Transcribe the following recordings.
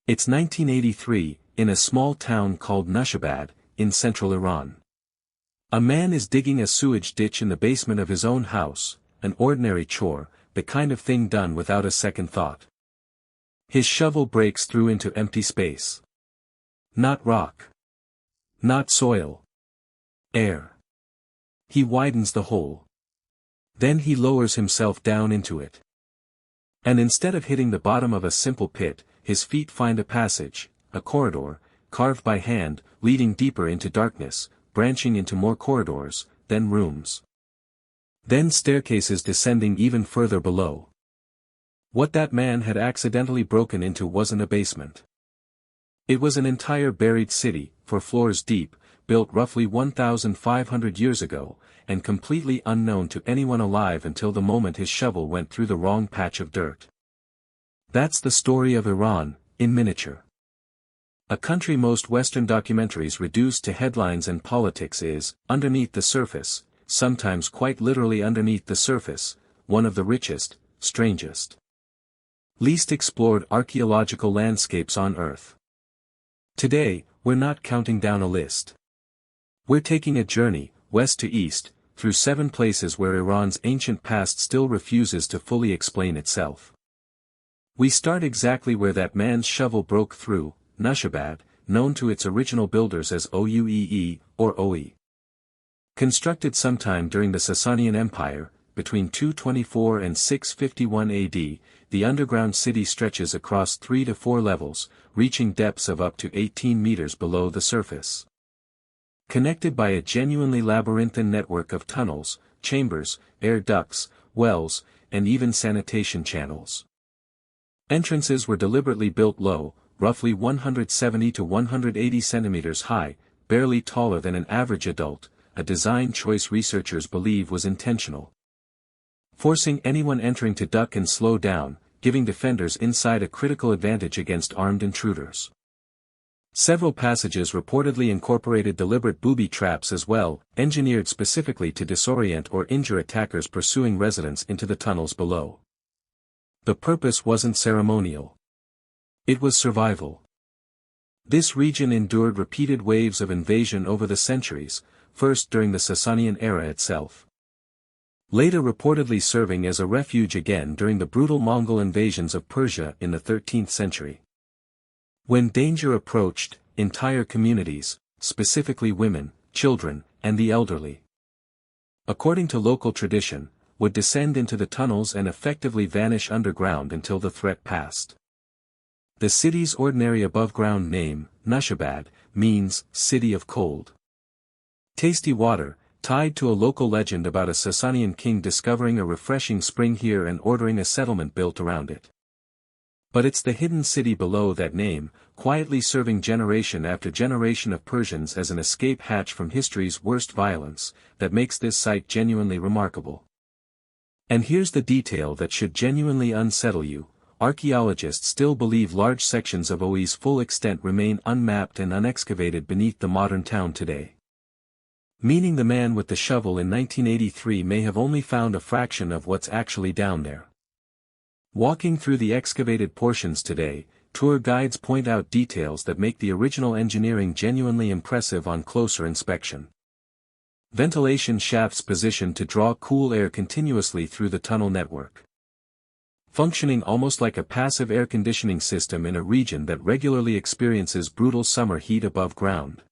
It's 1983, in a small town called Nashabad, in central Iran. A man is digging a sewage ditch in the basement of his own house, an ordinary chore, the kind of thing done without a second thought. His shovel breaks through into empty space. Not rock. Not soil. Air. He widens the hole. Then he lowers himself down into it. And instead of hitting the bottom of a simple pit, his feet find a passage, a corridor, carved by hand, leading deeper into darkness, branching into more corridors, then rooms. Then staircases descending even further below. What that man had accidentally broken into wasn't a basement. It was an entire buried city, 4 floors deep, built roughly 1,500 years ago, and completely unknown to anyone alive until the moment his shovel went through the wrong patch of dirt. That's the story of Iran, in miniature. A country most Western documentaries reduce to headlines and politics is, underneath the surface, sometimes quite literally underneath the surface, one of the richest, strangest, least explored archaeological landscapes on Earth. Today, we're not counting down a list. We're taking a journey, west to east, through 7 places where Iran's ancient past still refuses to fully explain itself. We start exactly where that man's shovel broke through, Nashabad, known to its original builders as Ouee or Oe. Constructed sometime during the Sasanian Empire, between 224 and 651 AD, the underground city stretches across 3 to 4 levels, reaching depths of up to 18 meters below the surface. Connected by a genuinely labyrinthine network of tunnels, chambers, air ducts, wells, and even sanitation channels. Entrances were deliberately built low, roughly 170 to 180 centimeters high, barely taller than an average adult, a design choice researchers believe was intentional. Forcing anyone entering to duck and slow down, giving defenders inside a critical advantage against armed intruders. Several passages reportedly incorporated deliberate booby traps as well, engineered specifically to disorient or injure attackers pursuing residents into the tunnels below. The purpose wasn't ceremonial. It was survival. This region endured repeated waves of invasion over the centuries, first during the Sasanian era itself. Later reportedly serving as a refuge again during the brutal Mongol invasions of Persia in the 13th century. When danger approached, entire communities, specifically women, children, and the elderly, according to local tradition, would descend into the tunnels and effectively vanish underground until the threat passed. The city's ordinary above-ground name, Nashabad, means City of Cold. Tasty water, tied to a local legend about a Sasanian king discovering a refreshing spring here and ordering a settlement built around it. But it's the hidden city below that name, quietly serving generation after generation of Persians as an escape hatch from history's worst violence, that makes this site genuinely remarkable. And here's the detail that should genuinely unsettle you: archaeologists still believe large sections of Oe's full extent remain unmapped and unexcavated beneath the modern town today. Meaning the man with the shovel in 1983 may have only found a fraction of what's actually down there. Walking through the excavated portions today, tour guides point out details that make the original engineering genuinely impressive on closer inspection. Ventilation shafts positioned to draw cool air continuously through the tunnel network. Functioning almost like a passive air conditioning system in a region that regularly experiences brutal summer heat above ground.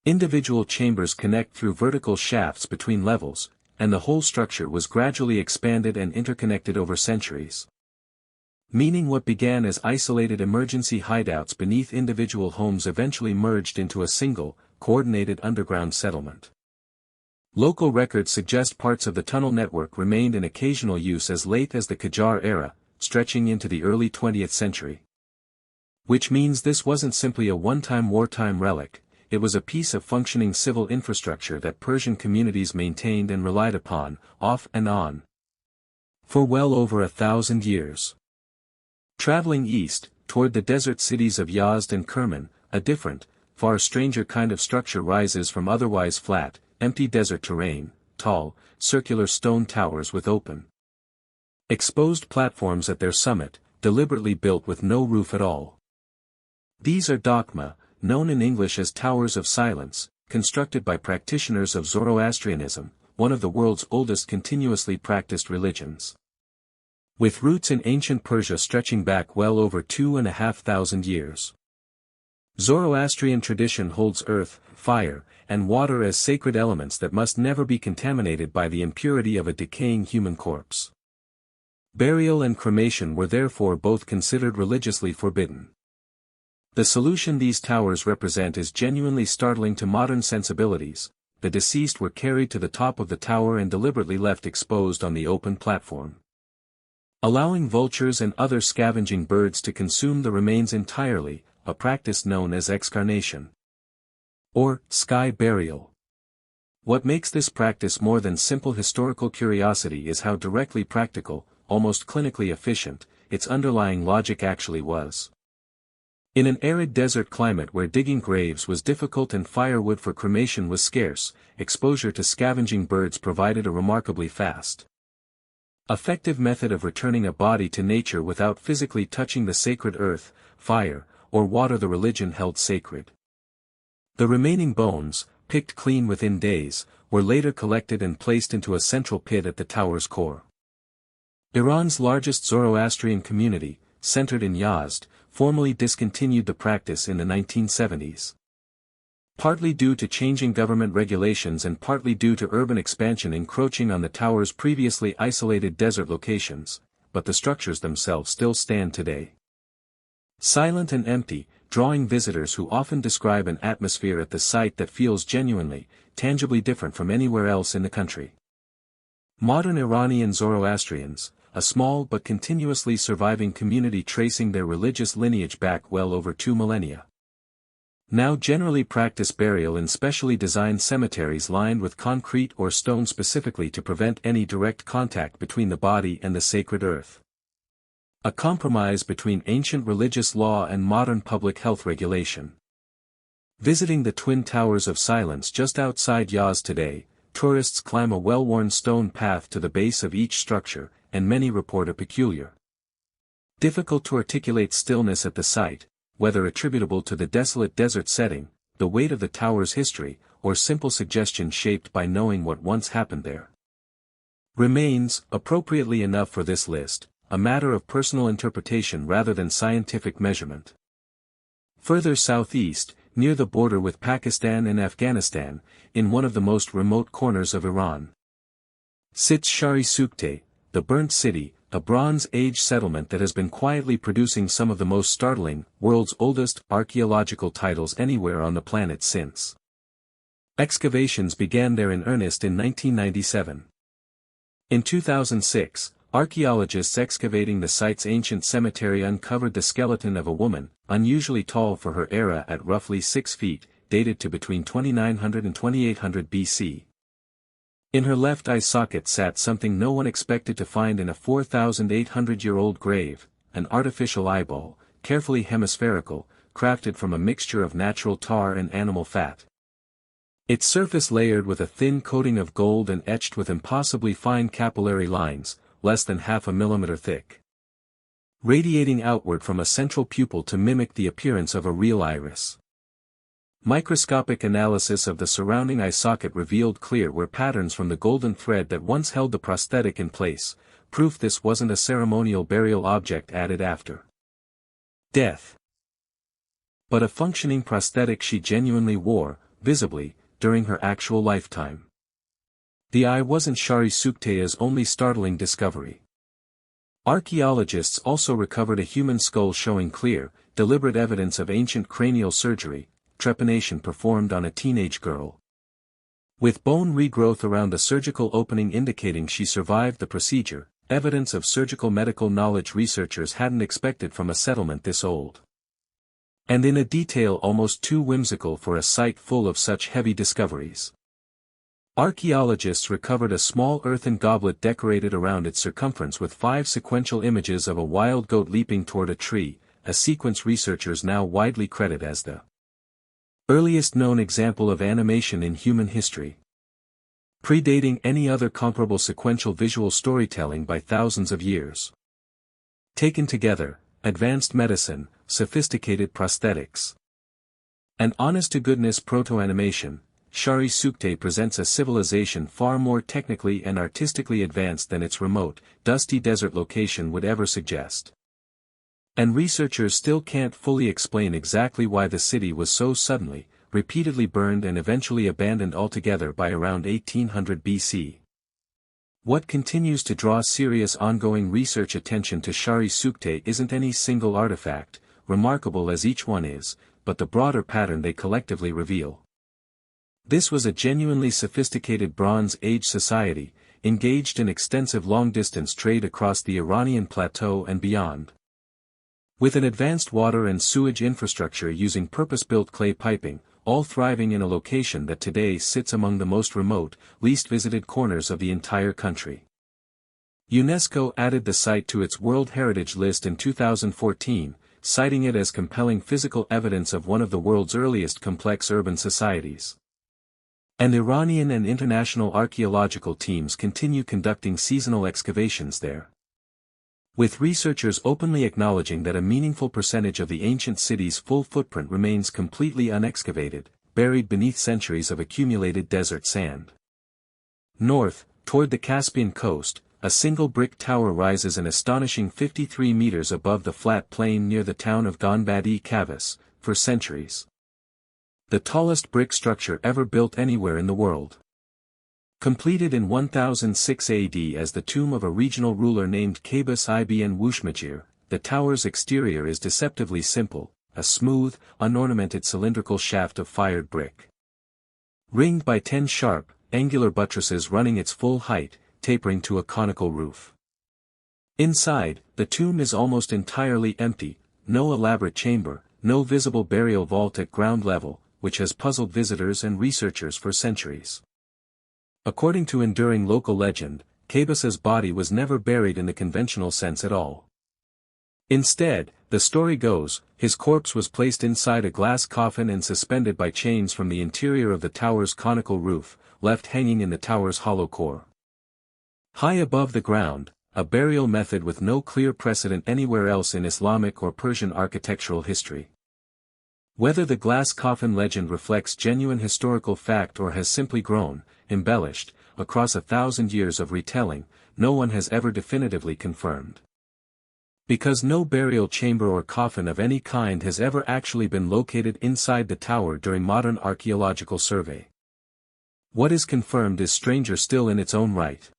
Individual chambers connect through vertical shafts between levels, and the whole structure was gradually expanded and interconnected over centuries. Meaning what began as isolated emergency hideouts beneath individual homes eventually merged into a single, coordinated underground settlement. Local records suggest parts of the tunnel network remained in occasional use as late as the Qajar era, stretching into the early 20th century. Which means this wasn't simply a one-time wartime relic, it was a piece of functioning civil infrastructure that Persian communities maintained and relied upon, off and on, for well over 1,000 years. Traveling east, toward the desert cities of Yazd and Kerman, a different, far stranger kind of structure rises from otherwise flat, empty desert terrain, tall, circular stone towers with open, exposed platforms at their summit, deliberately built with no roof at all. These are dogma, known in English as towers of silence, constructed by practitioners of Zoroastrianism, one of the world's oldest continuously practiced religions. With roots in ancient Persia stretching back well over 2,500 years. Zoroastrian tradition holds earth, fire, and water as sacred elements that must never be contaminated by the impurity of a decaying human corpse. Burial and cremation were therefore both considered religiously forbidden. The solution these towers represent is genuinely startling to modern sensibilities. The deceased were carried to the top of the tower and deliberately left exposed on the open platform, allowing vultures and other scavenging birds to consume the remains entirely, a practice known as excarnation, or sky burial. What makes this practice more than simple historical curiosity is how directly practical, almost clinically efficient, its underlying logic actually was. In an arid desert climate where digging graves was difficult and firewood for cremation was scarce, exposure to scavenging birds provided a remarkably fast, effective method of returning a body to nature without physically touching the sacred earth, fire, or water the religion held sacred. The remaining bones, picked clean within days, were later collected and placed into a central pit at the tower's core. Iran's largest Zoroastrian community, centered in Yazd, formally discontinued the practice in the 1970s. Partly due to changing government regulations and partly due to urban expansion encroaching on the tower's previously isolated desert locations, but the structures themselves still stand today. Silent and empty, drawing visitors who often describe an atmosphere at the site that feels genuinely, tangibly different from anywhere else in the country. Modern Iranian Zoroastrians, a small but continuously surviving community tracing their religious lineage back well over 2 millennia, now generally practice burial in specially designed cemeteries lined with concrete or stone specifically to prevent any direct contact between the body and the sacred earth. A compromise between ancient religious law and modern public health regulation. Visiting the Twin Towers of Silence just outside Yazd today, tourists climb a well-worn stone path to the base of each structure, and many report a peculiar, difficult to articulate stillness at the site, whether attributable to the desolate desert setting, the weight of the tower's history, or simple suggestion shaped by knowing what once happened there. Remains, appropriately enough for this list, a matter of personal interpretation rather than scientific measurement. Further southeast, near the border with Pakistan and Afghanistan, in one of the most remote corners of Iran, sits Shahr-i Sokhta, the Burnt City, a Bronze Age settlement that has been quietly producing some of the most startling, world's oldest, archaeological titles anywhere on the planet since. Excavations began there in earnest in 1997. In 2006, archaeologists excavating the site's ancient cemetery uncovered the skeleton of a woman, unusually tall for her era at roughly 6 feet, dated to between 2900 and 2800 BC. In her left eye socket sat something no one expected to find in a 4,800-year-old grave, an artificial eyeball, carefully hemispherical, crafted from a mixture of natural tar and animal fat. Its surface layered with a thin coating of gold and etched with impossibly fine capillary lines, less than half a millimeter thick, radiating outward from a central pupil to mimic the appearance of a real iris. Microscopic analysis of the surrounding eye socket revealed clear were patterns from the golden thread that once held the prosthetic in place, proof this wasn't a ceremonial burial object added after death, but a functioning prosthetic she genuinely wore, visibly, during her actual lifetime. The eye wasn't Shahr-i Sokhta's only startling discovery. Archaeologists also recovered a human skull showing clear, deliberate evidence of ancient cranial surgery, trepanation performed on a teenage girl, with bone regrowth around the surgical opening indicating she survived the procedure, evidence of surgical medical knowledge researchers hadn't expected from a settlement this old. And in a detail almost too whimsical for a site full of such heavy discoveries. Archaeologists recovered a small earthen goblet decorated around its circumference with 5 sequential images of a wild goat leaping toward a tree, a sequence researchers now widely credit as the earliest known example of animation in human history, predating any other comparable sequential visual storytelling by thousands of years. Taken together, advanced medicine, sophisticated prosthetics. An honest-to-goodness proto-animation, Shahr-i Sokhta presents a civilization far more technically and artistically advanced than its remote, dusty desert location would ever suggest. And researchers still can't fully explain exactly why the city was so suddenly, repeatedly burned and eventually abandoned altogether by around 1800 BC. What continues to draw serious ongoing research attention to Shahr-i Sokhta isn't any single artifact, remarkable as each one is, but the broader pattern they collectively reveal. This was a genuinely sophisticated Bronze Age society, engaged in extensive long-distance trade across the Iranian plateau and beyond. With an advanced water and sewage infrastructure using purpose-built clay piping, all thriving in a location that today sits among the most remote, least visited corners of the entire country. UNESCO added the site to its World Heritage List in 2014, citing it as compelling physical evidence of one of the world's earliest complex urban societies. And Iranian and international archaeological teams continue conducting seasonal excavations there. With researchers openly acknowledging that a meaningful percentage of the ancient city's full footprint remains completely unexcavated, buried beneath centuries of accumulated desert sand. North, toward the Caspian coast, a single brick tower rises an astonishing 53 meters above the flat plain near the town of Gonbad-e Qabus, for centuries. The tallest brick structure ever built anywhere in the world. Completed in 1006 AD as the tomb of a regional ruler named Qabus ibn Wushmajir, the tower's exterior is deceptively simple, a smooth, unornamented cylindrical shaft of fired brick. Ringed by 10 sharp, angular buttresses running its full height, tapering to a conical roof. Inside, the tomb is almost entirely empty, no elaborate chamber, no visible burial vault at ground level, which has puzzled visitors and researchers for centuries. According to enduring local legend, Qabus's body was never buried in the conventional sense at all. Instead, the story goes, his corpse was placed inside a glass coffin and suspended by chains from the interior of the tower's conical roof, left hanging in the tower's hollow core. High above the ground, a burial method with no clear precedent anywhere else in Islamic or Persian architectural history. Whether the glass coffin legend reflects genuine historical fact or has simply grown, embellished, across 1,000 years of retelling, no one has ever definitively confirmed. Because no burial chamber or coffin of any kind has ever actually been located inside the tower during modern archaeological survey. What is confirmed is stranger still in its own right.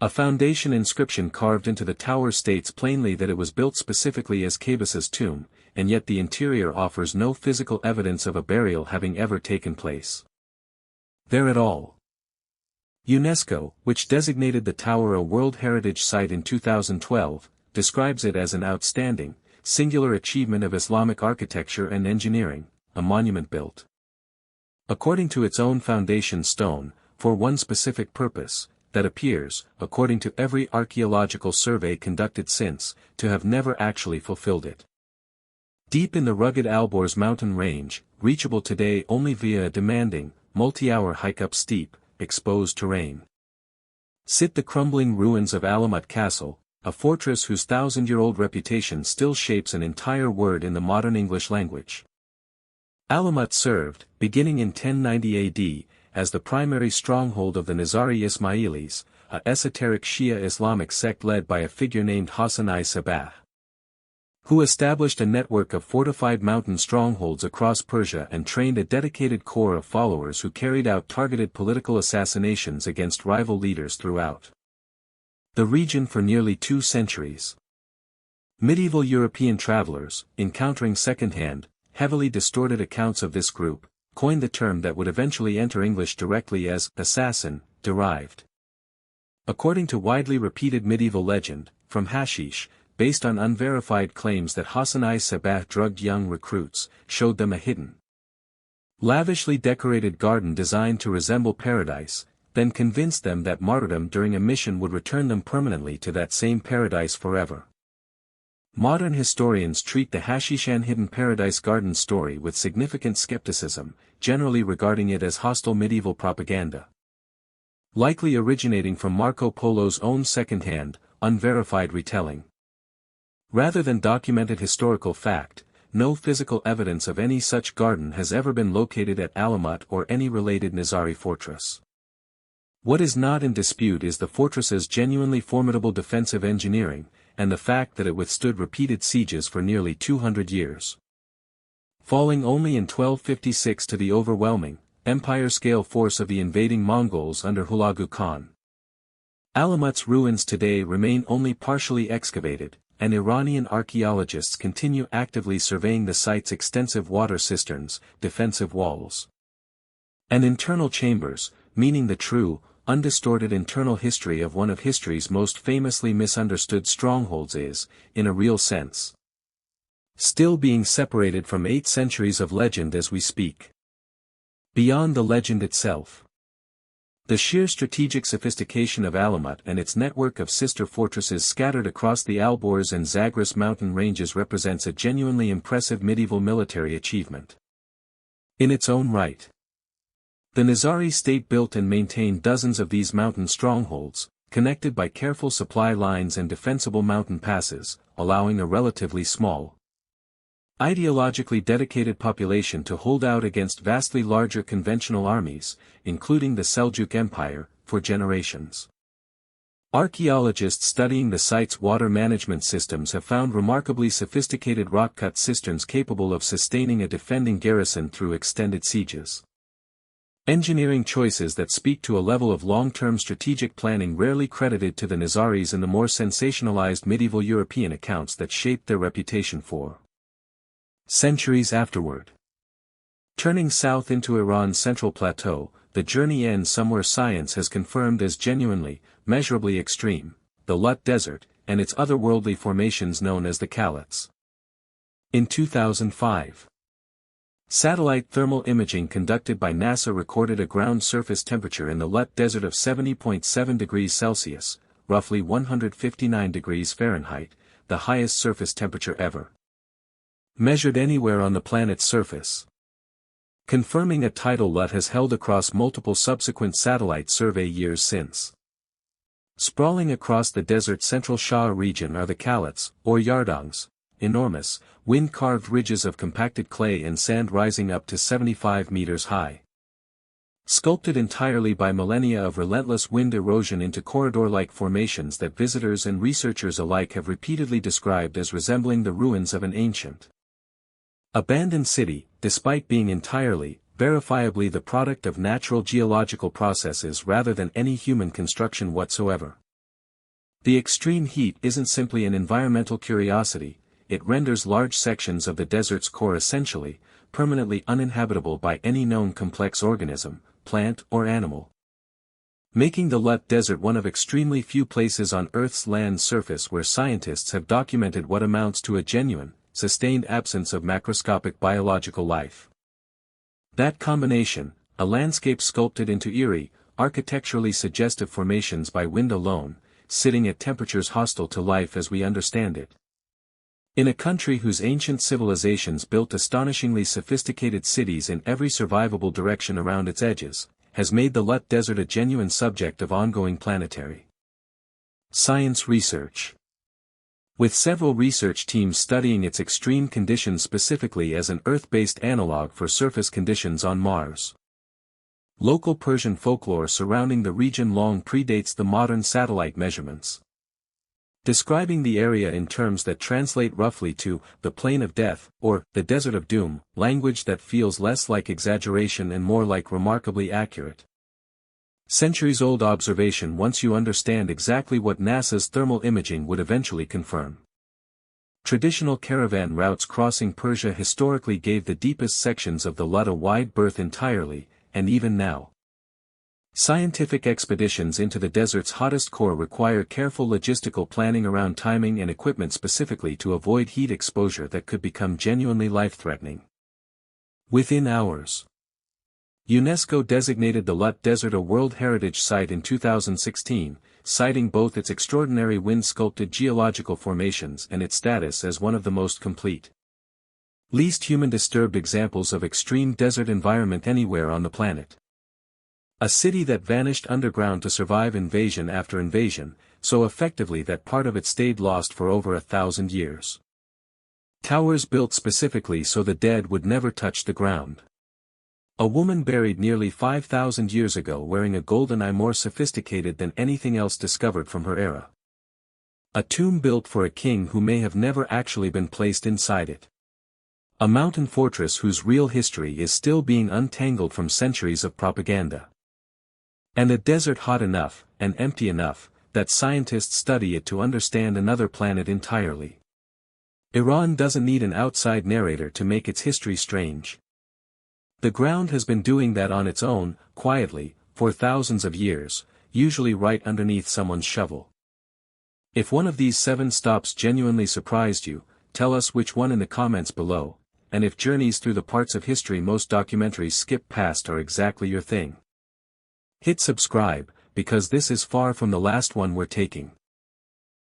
A foundation inscription carved into the tower states plainly that it was built specifically as Qabus's tomb, and yet the interior offers no physical evidence of a burial having ever taken place there at all. UNESCO, which designated the tower a World Heritage Site in 2012, describes it as an outstanding, singular achievement of Islamic architecture and engineering, a monument built, according to its own foundation stone, for one specific purpose, that appears, according to every archaeological survey conducted since, to have never actually fulfilled it. Deep in the rugged Alborz mountain range, reachable today only via a demanding, multi-hour hike up steep, exposed terrain, sit the crumbling ruins of Alamut Castle, a fortress whose 1,000-year-old reputation still shapes an entire word in the modern English language. Alamut served, beginning in 1090 AD, as the primary stronghold of the Nizari Ismailis, a esoteric Shia Islamic sect led by a figure named Shahr-i Sokhta, who established a network of fortified mountain strongholds across Persia and trained a dedicated corps of followers who carried out targeted political assassinations against rival leaders throughout the region for nearly 2 centuries. Medieval European travelers, encountering second-hand, heavily distorted accounts of this group, coined the term that would eventually enter English directly as assassin, derived, according to widely repeated medieval legend, from hashish, based on unverified claims that Shahr-i Sokhta drugged young recruits, showed them a hidden, lavishly decorated garden designed to resemble paradise, then convinced them that martyrdom during a mission would return them permanently to that same paradise forever. Modern historians treat the Hashishan Hidden Paradise Garden story with significant skepticism, generally regarding it as hostile medieval propaganda, likely originating from Marco Polo's own second-hand, unverified retelling. Rather than documented historical fact, no physical evidence of any such garden has ever been located at Alamut or any related Nizari fortress. What is not in dispute is the fortress's genuinely formidable defensive engineering, and the fact that it withstood repeated sieges for nearly 200 years. Falling only in 1256 to the overwhelming, empire-scale force of the invading Mongols under Hulagu Khan. Alamut's ruins today remain only partially excavated, and Iranian archaeologists continue actively surveying the site's extensive water cisterns, defensive walls, and internal chambers, meaning the true, undistorted internal history of one of history's most famously misunderstood strongholds is, in a real sense, still being separated from 8 centuries of legend as we speak. Beyond the legend itself, the sheer strategic sophistication of Alamut and its network of sister fortresses scattered across the Alborz and Zagros mountain ranges represents a genuinely impressive medieval military achievement in its own right. The Nizari state built and maintained dozens of these mountain strongholds, connected by careful supply lines and defensible mountain passes, allowing a relatively small, ideologically dedicated population to hold out against vastly larger conventional armies, including the Seljuk Empire, for generations. Archaeologists studying the site's water management systems have found remarkably sophisticated rock-cut cisterns capable of sustaining a defending garrison through extended sieges. Engineering choices that speak to a level of long-term strategic planning rarely credited to the Nizaris in the more sensationalized medieval European accounts that shaped their reputation for centuries afterward. Turning south into Iran's central plateau, the journey ends somewhere science has confirmed as genuinely, measurably extreme, the Lut Desert, and its otherworldly formations known as the Calots. In 2005, satellite thermal imaging conducted by NASA recorded a ground surface temperature in the Lut Desert of 70.7 degrees Celsius, roughly 159 degrees Fahrenheit, the highest surface temperature ever measured anywhere on the planet's surface, confirming a tidal Lut has held across multiple subsequent satellite survey years since. Sprawling across the desert's central Shah region are the Calots, or Yardangs, enormous, wind-carved ridges of compacted clay and sand rising up to 75 meters high. Sculpted entirely by millennia of relentless wind erosion into corridor-like formations that visitors and researchers alike have repeatedly described as resembling the ruins of an ancient abandoned city, despite being entirely, verifiably the product of natural geological processes rather than any human construction whatsoever. The extreme heat isn't simply an environmental curiosity, it renders large sections of the desert's core essentially, permanently uninhabitable by any known complex organism, plant or animal, making the Lut Desert one of extremely few places on Earth's land surface where scientists have documented what amounts to a genuine, sustained absence of macroscopic biological life. That combination, a landscape sculpted into eerie, architecturally suggestive formations by wind alone, sitting at temperatures hostile to life as we understand it. In a country whose ancient civilizations built astonishingly sophisticated cities in every survivable direction around its edges, has made the Lut Desert a genuine subject of ongoing planetary science research. With several research teams studying its extreme conditions specifically as an Earth-based analogue for surface conditions on Mars. Local Persian folklore surrounding the region long predates the modern satellite measurements. Describing the area in terms that translate roughly to the Plain of Death, or the Desert of Doom, language that feels less like exaggeration and more like remarkably accurate centuries-old observation once you understand exactly what NASA's thermal imaging would eventually confirm. Traditional caravan routes crossing Persia historically gave the deepest sections of the Lut a wide berth entirely, and even now. Scientific expeditions into the desert's hottest core require careful logistical planning around timing and equipment specifically to avoid heat exposure that could become genuinely life-threatening. Within hours, UNESCO designated the Lut Desert a World Heritage Site in 2016, citing both its extraordinary wind-sculpted geological formations and its status as one of the most complete, least human-disturbed examples of extreme desert environment anywhere on the planet. A city that vanished underground to survive invasion after invasion, so effectively that part of it stayed lost for over 1,000 years. Towers built specifically so the dead would never touch the ground. A woman buried nearly 5,000 years ago wearing a golden eye more sophisticated than anything else discovered from her era. A tomb built for a king who may have never actually been placed inside it. A mountain fortress whose real history is still being untangled from centuries of propaganda. And a desert hot enough, and empty enough, that scientists study it to understand another planet entirely. Iran doesn't need an outside narrator to make its history strange. The ground has been doing that on its own, quietly, for thousands of years, usually right underneath someone's shovel. If one of these 7 stops genuinely surprised you, tell us which one in the comments below, and if journeys through the parts of history most documentaries skip past are exactly your thing. Hit subscribe, because this is far from the last one we're taking.